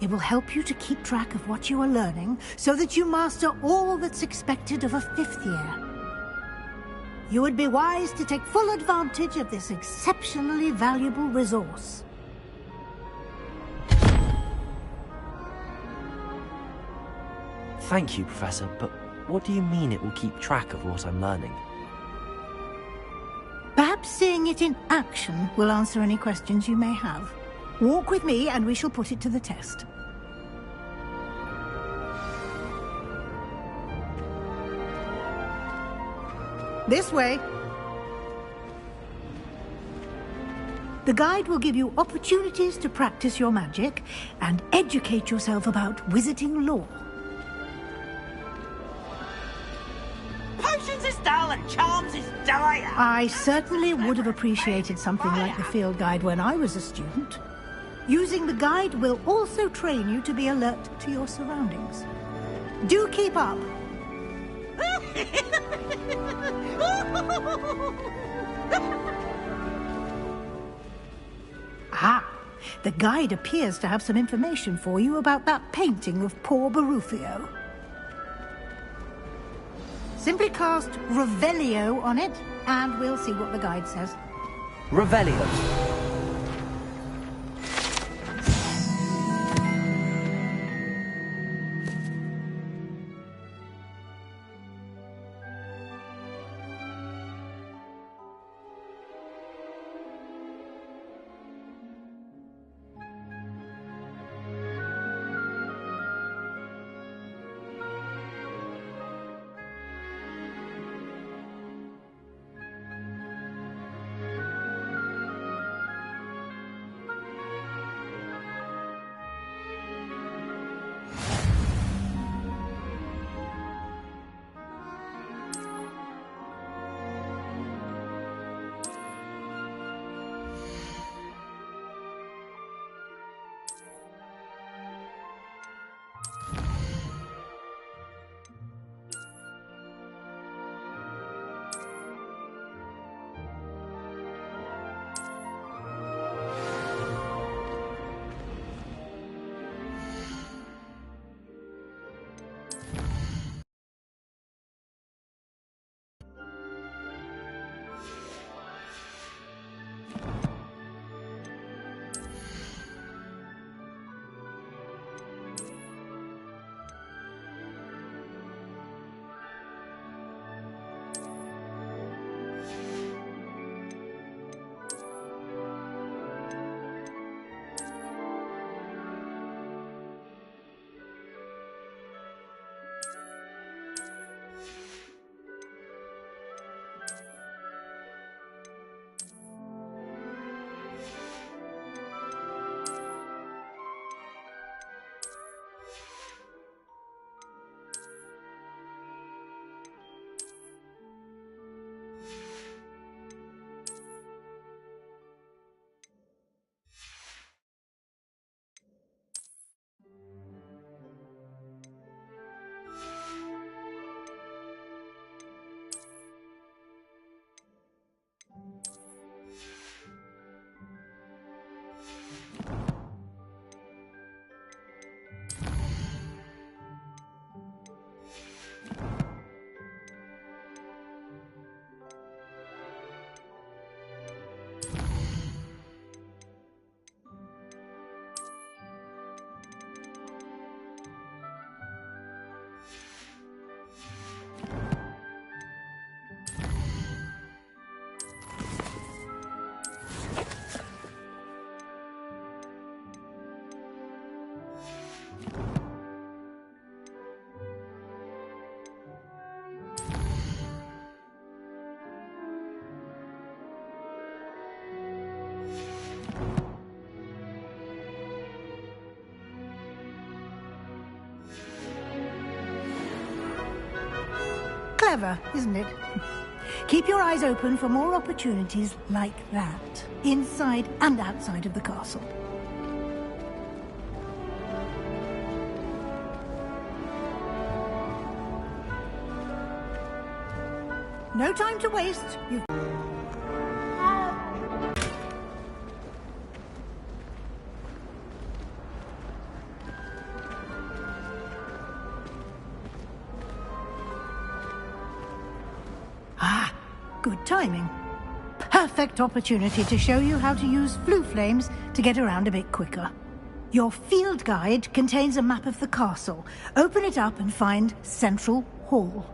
It will help you to keep track of what you are learning so that you master all that's expected of a 5th year. You would be wise to take full advantage of this exceptionally valuable resource. Thank you, Professor, but what do you mean it will keep track of what I'm learning? Perhaps seeing it in action will answer any questions you may have. Walk with me and we shall put it to the test. This way. The guide will give you opportunities to practice your magic and educate yourself about wizarding lore. Potions is dull and charms is dire. I certainly would have appreciated something like the field guide when I was a student. Using the guide will also train you to be alert to your surroundings. Do keep up. Ah, the guide appears to have some information for you about that painting of poor Barufio. Simply cast Revelio on it, and we'll see what the guide says. Revelio. Clever, isn't it? Keep your eyes open for more opportunities like that, inside and outside of the castle. No time to waste. Good timing. Perfect opportunity to show you how to use flue flames to get around a bit quicker. Your field guide contains a map of the castle. Open it up and find Central Hall.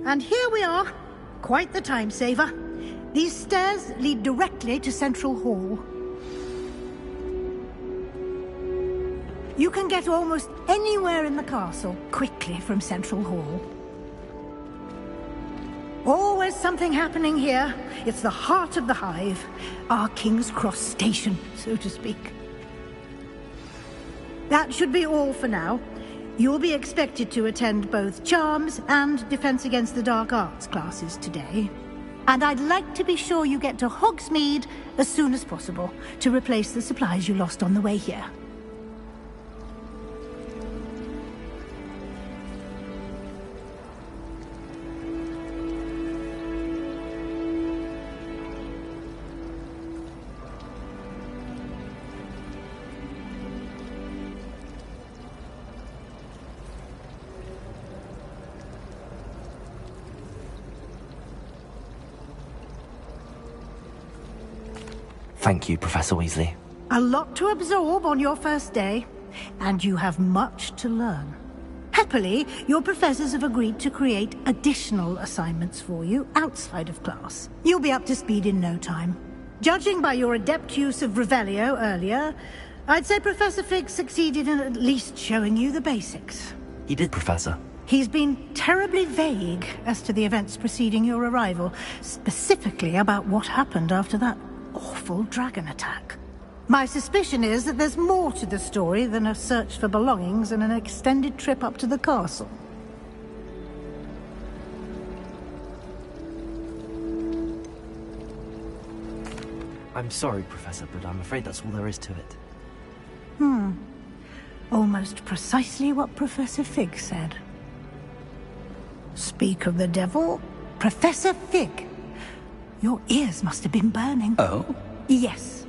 And here we are. Quite the time saver. These stairs lead directly to Central Hall. You can get almost anywhere in the castle quickly from Central Hall. Always something happening here. It's the heart of the hive. Our King's Cross station, so to speak. That should be all for now. You'll be expected to attend both Charms and Defense Against the Dark Arts classes today. And I'd like to be sure you get to Hogsmeade as soon as possible to replace the supplies you lost on the way here. Thank you, Professor Weasley. A lot to absorb on your first day, and you have much to learn. Happily, your professors have agreed to create additional assignments for you outside of class. You'll be up to speed in no time. Judging by your adept use of Revelio earlier, I'd say Professor Fig succeeded in at least showing you the basics. He did, Professor. He's been terribly vague as to the events preceding your arrival, specifically about what happened after that awful dragon attack. My suspicion is that there's more to the story than a search for belongings and an extended trip up to the castle. I'm sorry, Professor, but I'm afraid that's all there is to it. Almost precisely what Professor Fig said. Speak of the devil, Professor Fig. Your ears must have been burning. Oh? Yes.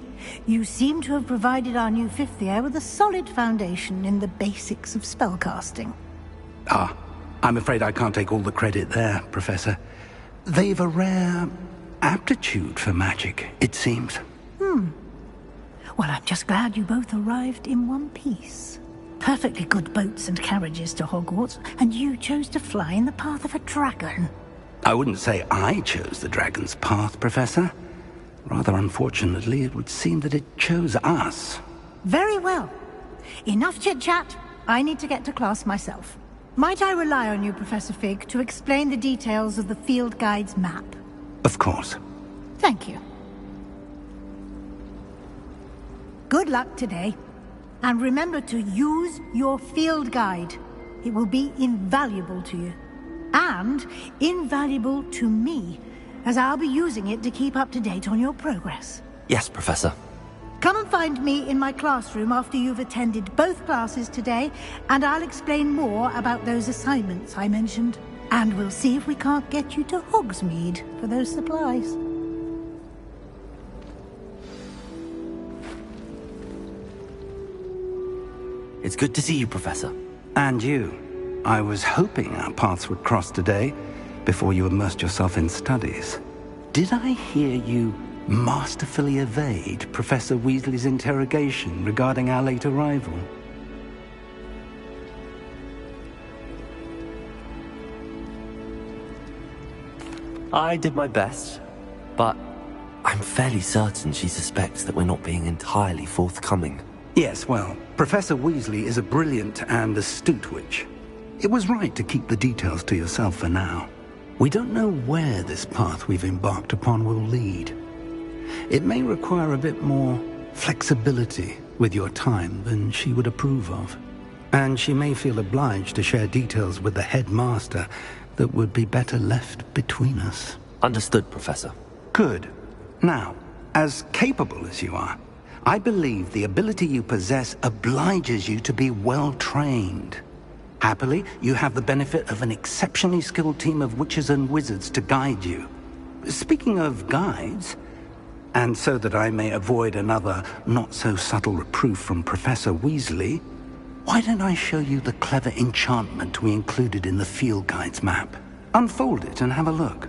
You seem to have provided our new fifth year with a solid foundation in the basics of spellcasting. I'm afraid I can't take all the credit there, Professor. They've a rare aptitude for magic, it seems. Well, I'm just glad you both arrived in one piece. Perfectly good boats and carriages to Hogwarts, and you chose to fly in the path of a dragon. I wouldn't say I chose the dragon's path, Professor. Rather unfortunately, it would seem that it chose us. Very well. Enough chit-chat. I need to get to class myself. Might I rely on you, Professor Fig, to explain the details of the field guide's map? Of course. Thank you. Good luck today. And remember to use your field guide. It will be invaluable to you. And invaluable to me, as I'll be using it to keep up to date on your progress. Yes, Professor. Come and find me in my classroom after you've attended both classes today, and I'll explain more about those assignments I mentioned. And we'll see if we can't get you to Hogsmeade for those supplies. It's good to see you, Professor. And you. I was hoping our paths would cross today, before you immersed yourself in studies. Did I hear you masterfully evade Professor Weasley's interrogation regarding our late arrival? I did my best, but I'm fairly certain she suspects that we're not being entirely forthcoming. Yes, well, Professor Weasley is a brilliant and astute witch. It was right to keep the details to yourself for now. We don't know where this path we've embarked upon will lead. It may require a bit more flexibility with your time than she would approve of. And she may feel obliged to share details with the headmaster that would be better left between us. Understood, Professor. Good. Now, as capable as you are, I believe the ability you possess obliges you to be well-trained. Happily, you have the benefit of an exceptionally skilled team of witches and wizards to guide you. Speaking of guides, and so that I may avoid another not-so-subtle reproof from Professor Weasley, why don't I show you the clever enchantment we included in the field guide's map? Unfold it and have a look.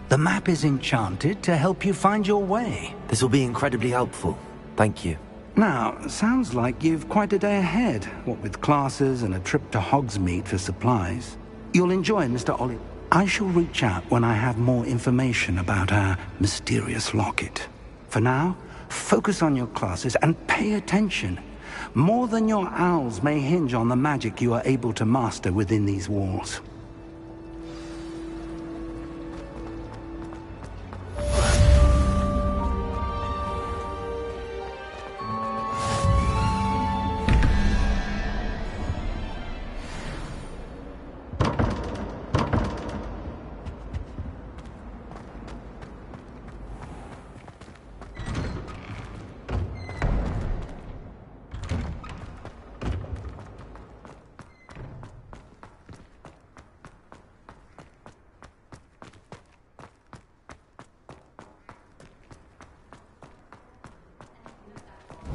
The map is enchanted to help you find your way. This will be incredibly helpful. Thank you. Now, sounds like you've quite a day ahead, what with classes and a trip to Hogsmeade for supplies. You'll enjoy Mr. Ollie. I shall reach out when I have more information about our mysterious locket. For now, focus on your classes and pay attention. More than your owls may hinge on the magic you are able to master within these walls.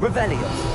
Revelio.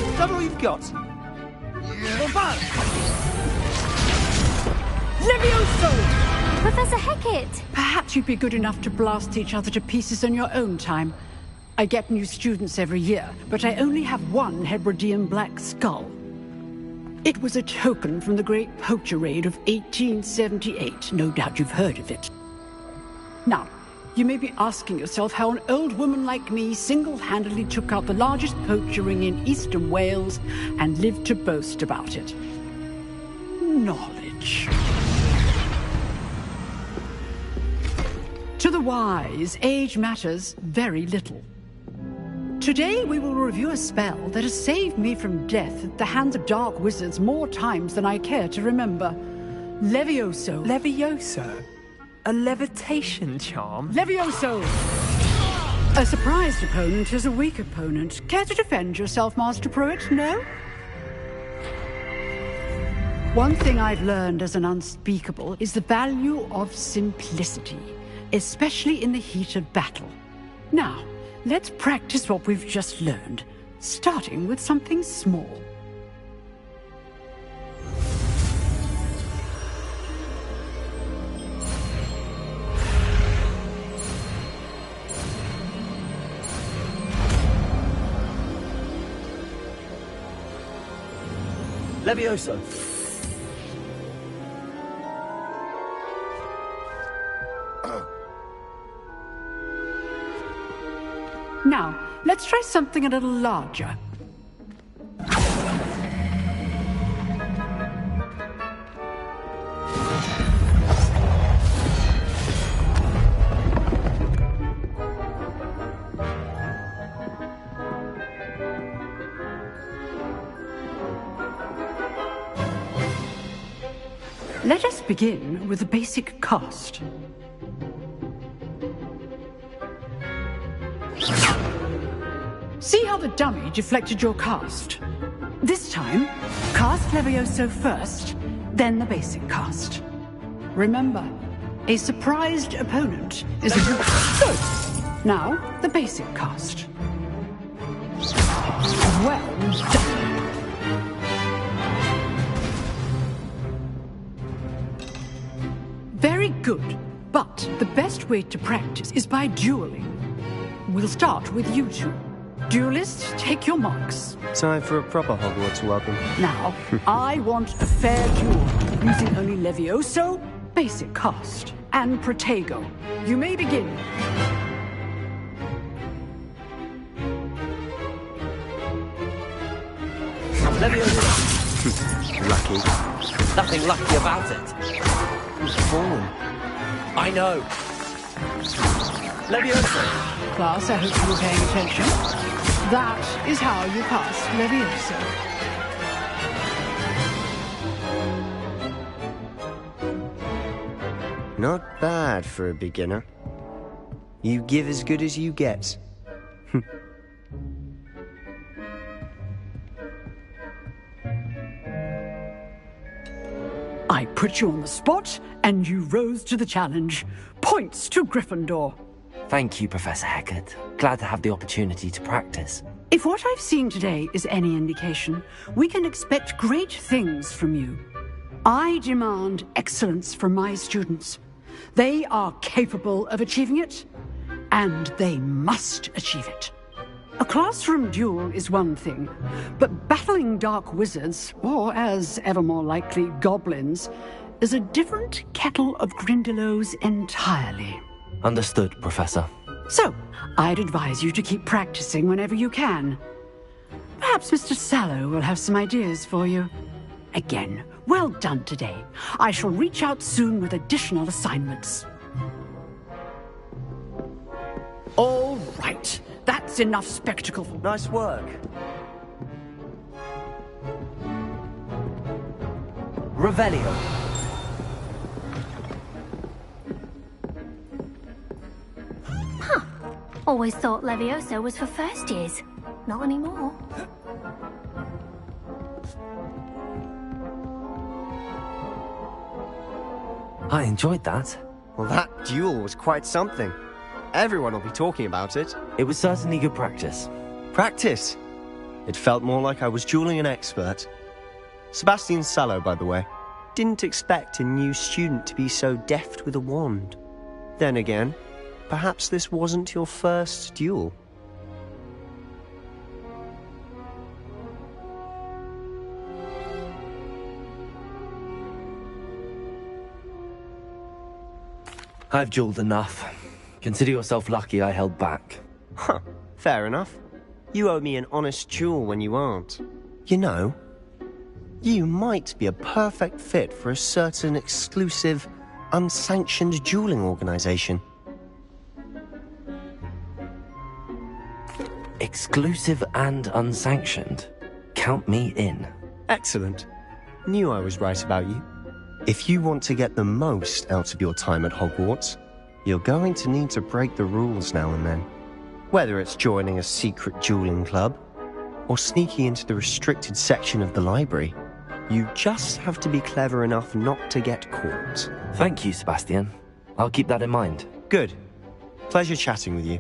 Is that all you've got? Levioso! Professor Hecat! Perhaps you'd be good enough to blast each other to pieces in your own time. I get new students every year, but I only have one Hebridean black skull. It was a token from the Great Poacher Raid of 1878. No doubt you've heard of it. Now, you may be asking yourself how an old woman like me single-handedly took out the largest poacher ring in eastern Wales and lived to boast about it. Knowledge. To the wise, age matters very little. Today we will review a spell that has saved me from death at the hands of dark wizards more times than I care to remember. Levioso. Levioso? A levitation charm? Levioso! A surprised opponent is a weak opponent. Care to defend yourself, Master Pruitt? No? One thing I've learned as an unspeakable is the value of simplicity, especially in the heat of battle. Now, let's practice what we've just learned, starting with something small. Levioso. Now, let's try something a little larger. Let us begin with a basic cast. See how the dummy deflected your cast? This time, cast Levioso first, then the basic cast. Remember, a surprised opponent is a good... Good! Now, the basic cast. Well done. Very good, but the best way to practice is by dueling. We'll start with you two. Duelists, take your marks. Time for a proper Hogwarts welcome. Now, I want a fair duel, using only Levioso, basic cast, and Protego. You may begin. Levioso. Lucky. Nothing lucky about it. Who's fallen? I know. Levioso. Class, I hope you were paying attention. That is how you cast Levioso. Not bad for a beginner. You give as good as you get. I put you on the spot, and you rose to the challenge. Points to Gryffindor. Thank you, Professor Hecat. Glad to have the opportunity to practice. If what I've seen today is any indication, we can expect great things from you. I demand excellence from my students. They are capable of achieving it, and they must achieve it. A classroom duel is one thing, but battling dark wizards, or as ever more likely, goblins, is a different kettle of Grindylows entirely. Understood, Professor. So, I'd advise you to keep practicing whenever you can. Perhaps Mr. Sallow will have some ideas for you. Again, well done today. I shall reach out soon with additional assignments. All right. That's enough spectacle. Nice work. Revelio. Huh. Always thought Levioso was for first years. Not anymore. I enjoyed that. Well, that duel was quite something. Everyone will be talking about it. It was certainly good practice. Practice? It felt more like I was dueling an expert. Sebastian Sallow, by the way, didn't expect a new student to be so deft with a wand. Then again, perhaps this wasn't your first duel. I've dueled enough. Consider yourself lucky I held back. Huh, fair enough. You owe me an honest duel when you aren't. You know, you might be a perfect fit for a certain exclusive, unsanctioned dueling organization. Exclusive and unsanctioned. Count me in. Excellent. Knew I was right about you. If you want to get the most out of your time at Hogwarts, you're going to need to break the rules now and then. Whether it's joining a secret dueling club, or sneaking into the restricted section of the library, you just have to be clever enough not to get caught. Thank you, Sebastian. I'll keep that in mind. Good. Pleasure chatting with you.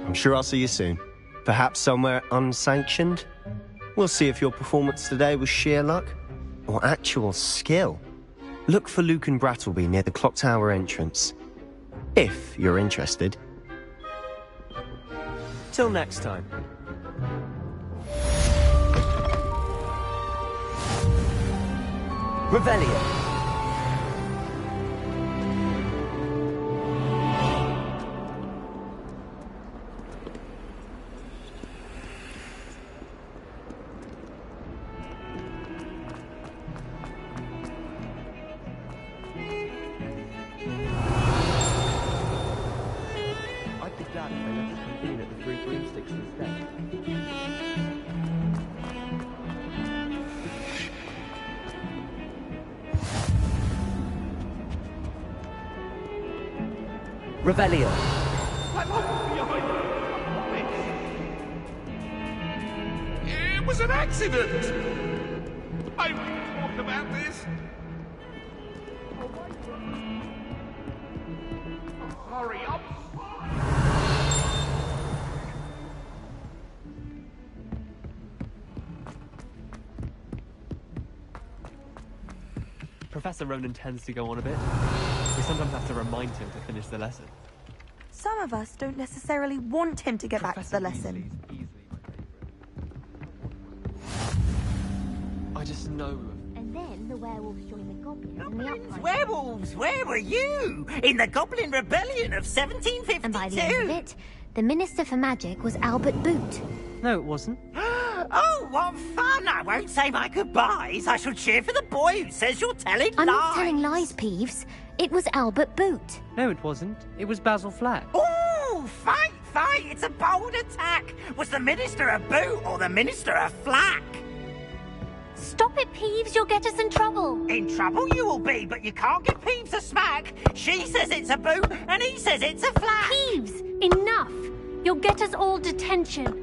I'm sure I'll see you soon. Perhaps somewhere unsanctioned? We'll see if your performance today was sheer luck, or actual skill. Look for Luke and Brattleby near the clock tower entrance. If you're interested. Till next time. Revelio. I'd be glad if they let us convene at the Three Broomsticks instead. Revelio. I'm off behind you. It was an accident. I talked about this. Oh, sorry, I'm Professor Ronan tends to go on a bit. We sometimes have to remind him to finish the lesson. Some of us don't necessarily want him to get back to the lesson. I just know. And then the werewolves join the goblins in the uprising. Werewolves, where were you? In the Goblin Rebellion of 1752? And by the end of it, the Minister for Magic was Albert Boot. No, it wasn't. Oh, what fun! I won't say my goodbyes. I shall cheer for the boy who says you're telling I'm lies. not telling lies, Peeves. It was Albert Boot. No, it wasn't. It was Basil Flack. Oh, fight, fight! It's a bold attack. Was the Minister a boot or the Minister a flack? Stop it, Peeves. You'll get us in trouble. In trouble you will be, but you can't give Peeves a smack. She says it's a boot, and he says it's a flack. Peeves, enough. You'll get us all detention.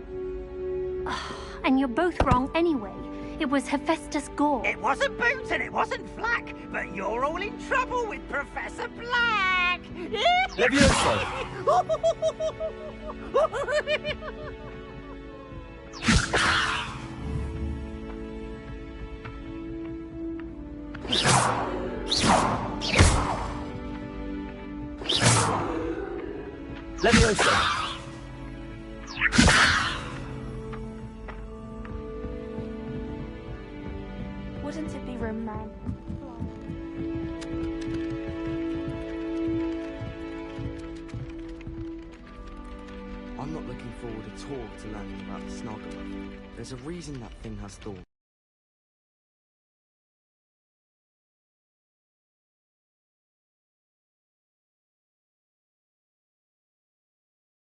And you're both wrong anyway. It was Hephaestus Gore. It wasn't Boot and it wasn't Flack, but you're all in trouble with Professor Black. Levioso. Levioso. Wouldn't it be romantic? I'm not looking forward at all to learning about the Snoggler. There's a reason that thing has thorns.